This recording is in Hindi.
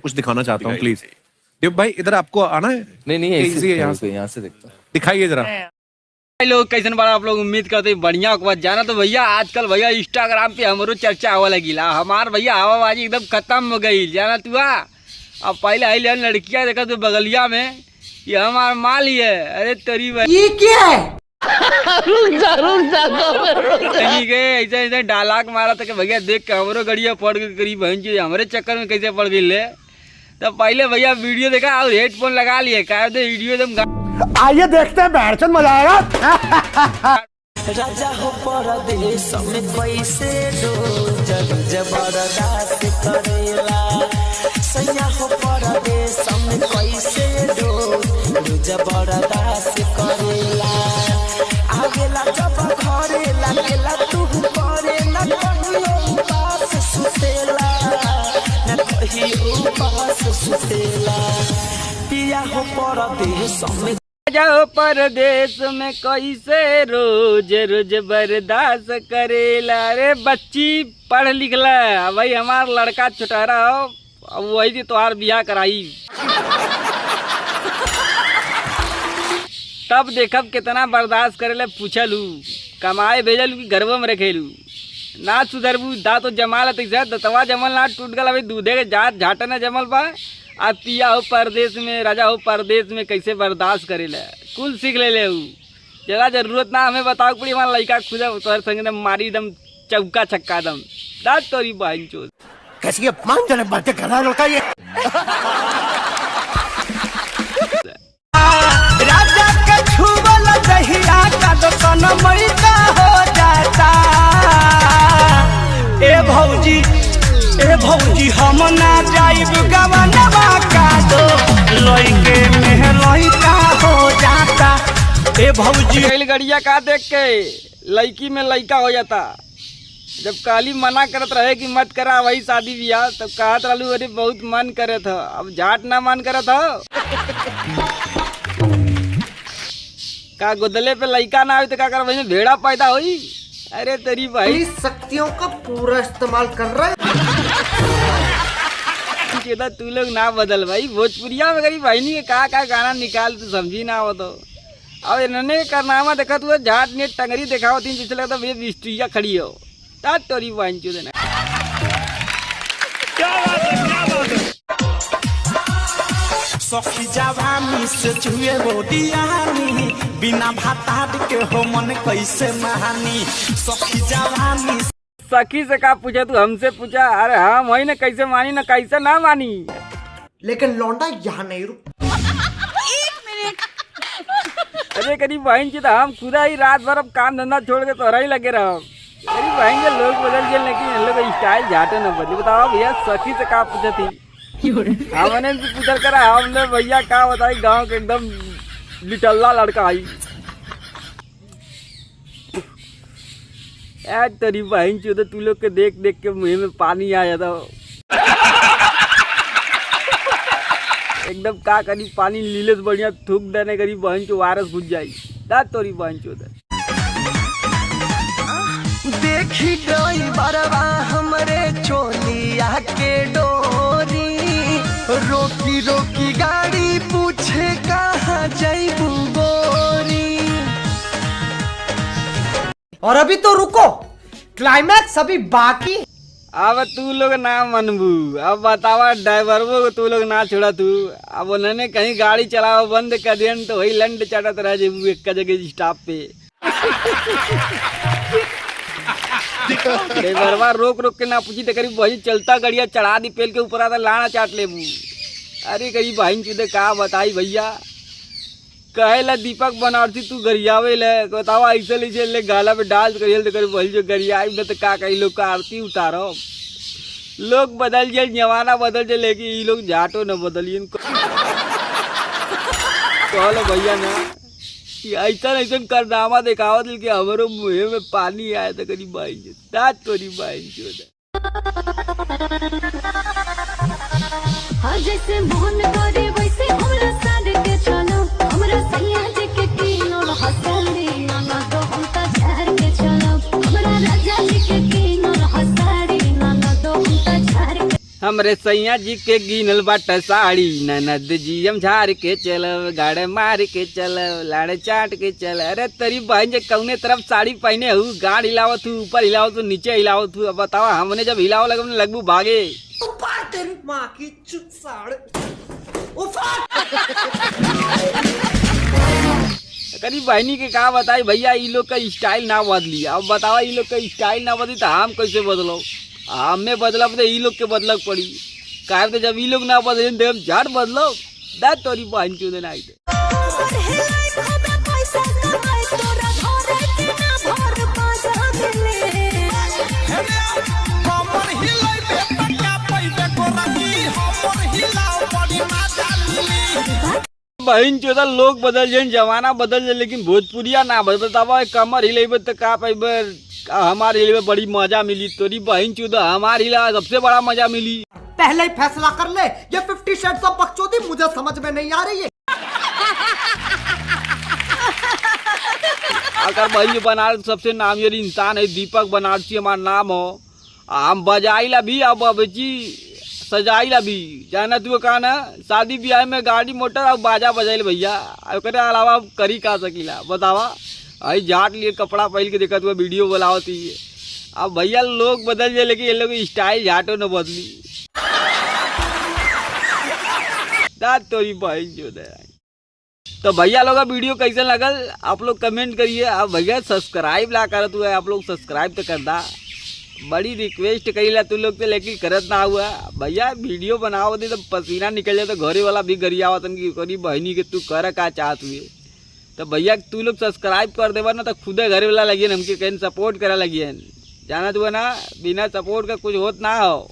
कुछ दिखाना चाहता हूँ प्लीज। देव भाई इधर आपको आना है? नहीं यहाँ से देखता हूँ। दिखाइए जरा। भाई लोग कैसन बार आप लोग उम्मीद करते हैं बढ़िया होगा। जाना तो भैया आजकल भैया इंस्टाग्राम पे हमारो चर्चा आवा लगी। हमार भैया हवाबाजी एकदम खत्म हो गई। जाना तू अब पहले आई लड़कियां देखा तो बगलिया में ये हमार माल ही है। अरे तेरी ये क्या है? ऐसे ऐसे डालाक मारा था कि भैया देख के हमारो गड़िया पड़ गई करीब बहन हमारे चक्कर में कैसे पड़ गई ले। तो पहले भैया वीडियो देखा और हेडफोन लगा लिए क्या वीडियो एकदम। आइए देखते हैं बैठचंद मजा आएगा। राजा हो परदेश में कैसे दो जबरदस्त करेला। सैया हो परदेश में कैसे दो जबरदस्त करेला। आगेला जब घरे लागेला तू करे न कहियो उपास सुतेला न कहियो उपास सुतेला। पिया हो परदेश में जाओ परदेश में कैसे रोज रोज बर्दाश्त करेला। अरे बच्ची पढ़ लिख ला भाई हमार लड़का छुटारा हो अब वही थी तुम्हार बियाह कराई। तब देखब कितना बर्दाश्त करेला पूछलू कमाए भेजलू कि घरवा में रखेलू ना सुधरबू दा तो जमाल दतवा जमल ना टूट गल। अभी दूधे के जात झाटा न जमल बा। अब पिया हो परदेश में राजा हो परदेश में कैसे बर्दाश्त करेला कुल सीख ले जरा जरूरत ना हमें बताओ पड़ी हमारा लड़का खुद तोहर संग मारी दम चौका छक्का दम दाद तोरी बहन चोद कैसी अपमानजनक बातें कर रहा है लड़का ये। राजा के छुवल दहिया का दोसन मैका हो जाता। ए भौजी हम ना जाइब गवनवा का दो लइके में लइका हो जाता। ए भौजी गड़िया का देख के लड़की में लड़का हो जाता। जब काली मना करत रहे कि मत करा वही शादी ब्याह तब कहत रहलू अरे बहुत मन करे था अब झाट ना मन करे था। का गोदले पे लड़का ना हो तो क्या कर वही भेड़ा पैदा हुई। अरे तेरी भाई शक्तियों का पूरा इस्तेमाल कर रहा है। तू लोग ना बदल भाई भोजपुरिया में गरीब भाई नहीं का गाना निकाल तू समझी ना हो तो। अब इन्होंने करनामा देखा तू झाट ने टंगरी देखा तीन पिछले लगता भैया बिस्ट्रिया खड़ी हो ता तोरी बहन चो देना। सखी जवानी से छुए रोटियानी बिना भातार के हो मन कैसे महानी। सखी जवानी सखी से का पूछा तू हमसे पूछा। अरे हाँ वही ना कैसे मानी ना कैसे ना मानी। लेकिन लौंडा यहाँ नहीं रुक। अरे करीब बहन जी हम खुदा ही रात भर अब काम धंधा छोड़ के तोहरा ही लगे रहो। करीब बहन के लोग बदल गए लेकिन इन लोग स्टाइल झाटे न बदली। बताओ भैया सखी से का पूछा थी हमने भी पूछल करा हमने भैया का बताई गांव के एकदम लिटल्ला लड़का आई। तेरी बहन चो तू लोग के देख देख के मुंह में पानी आ जाता एकदम का करी पानी लीले से बढ़िया थूक देने करी बहन चो वायरस घुस जाई दाद तोरी बहन चो। देखी गई बरवा हमरे चोलिया के डोरी रोकी रोकी गाड़ी पूछे कहाँ जाइबू गोरी। और अभी तो रुको क्लाइमैक्स अभी बाकी। अब तू लोग ना मनबू अब बतावा ड्राइवर को तू लोग ना छोड़ा तू। अब उन्होंने कहीं गाड़ी चलाओ बंद कर दिया तो वही लंड चढ़त रह जेबू एक जगह स्टॉप पे। ड्राइवरवा रोक रोक के ना पूछी तो करीब वही चलता गड़िया चढ़ा दी पेल के ऊपर आता लाना चाट लेबू। अरे करीब बहन चुदे का बताई भैया कहेला दीपक बनारसी तू गरियावे ले बतावा ऐसे ले गाला पे डाल करियल तो करीब वही जो गरियाई में तो का कई लोग का आरती उतारो। लोग बदल जाए जमाना बदल जाए लेकिन ये लोग झाटो न बदलिए कहलो भैया ना ऐसा ऐसा करनामा दिखावत कि हमारो मुँह में पानी आया था करीब बहन दाद तोरी बहन चो। हाँ जैसे मोहन करे वैसे हमरा साथ के चलो हमरा सैया जी के किनोर हसाड़ी नाना तो हम ता झाड़ के चलो हमरा राजा जी के किनोर हसाड़ी नाना तो हम ता झाड़ के। हमरे सैया जी के गिनल बाटा साड़ी ननद जी हम झाड़ के चलब गाड़े मार के चलब लाड़े चाट के चल। अरे तेरी बहन जे कौने तरफ साड़ी पहने हूँ गाड़ हिलावत हूँ ऊपर हिलावत हूँ नीचे हिलावत हूँ। अब बताओ हमने जब हिलाव लगभग भागे उफाड़ तेरी माँ की चुत साड़ उफाड़। करी बहनी के कहा बताई भैया ई लोग का स्टाइल ना बदली। अब बतावा ई लोग का स्टाइल ना बदली तो हम कैसे बदलो। हमें बदलब तो ई लोग के बदलक पड़ी काहे तो जब ई लोग ना बदले तो हम झाड़ बदलो दा तोरी बहन क्यों देना आई। बहन चौदह लोग बदल जाए जमाना बदल जाए लेकिन भोजपुरिया ना बदल। बतावा कमर हिलेबे तो का पाइबे हमारे हिलेबे बड़ी मजा मिली। तोरी बहन चौदह हमारे हिला सबसे बड़ा मजा मिली। पहले ही फैसला कर ले ये 50 शेड्स ऑफ बकचोदी मुझे समझ में नहीं आ रही है। अगर भाई बनारस सबसे नामियर इंसान है दीपक बनारसी हमारा नाम हो। हम बजाइला भी अब बची सजाइला भी जाना तू कहा ना शादी ब्याह में गाड़ी मोटर और बाजा बजाइल भैया ओकरे अलावा करी का सकीला। बतावा आई जाट लिए कपड़ा पहन के देखा तू वीडियो बनावती है। अब भैया लोग बदल जाए लेकिन ये लोग स्टाइल जाटो न बदली तोरी भाई जो दे। तो भैया लोग वीडियो कैसे लगल आप लोग कमेंट करिए। अब भैया सब्सक्राइब ला कर तू है आप लोग सब्सक्राइब तो कर दा। बड़ी रिक्वेस्ट करी तू लोग तो लेकिन करत ना हुआ भैया वीडियो बनाओ दे तो पसीना निकल जाए तो घरे वाला भी गरियावतन की करी बहनी के तू कर का चाहत हुए। तो भैया तू लोग सब्सक्राइब कर देवा ना तो खुदे घरे वाला लगिए हमके कहीं सपोर्ट करा लगिए। जाना तू है ना बिना सपोर्ट का कुछ होत ना हो।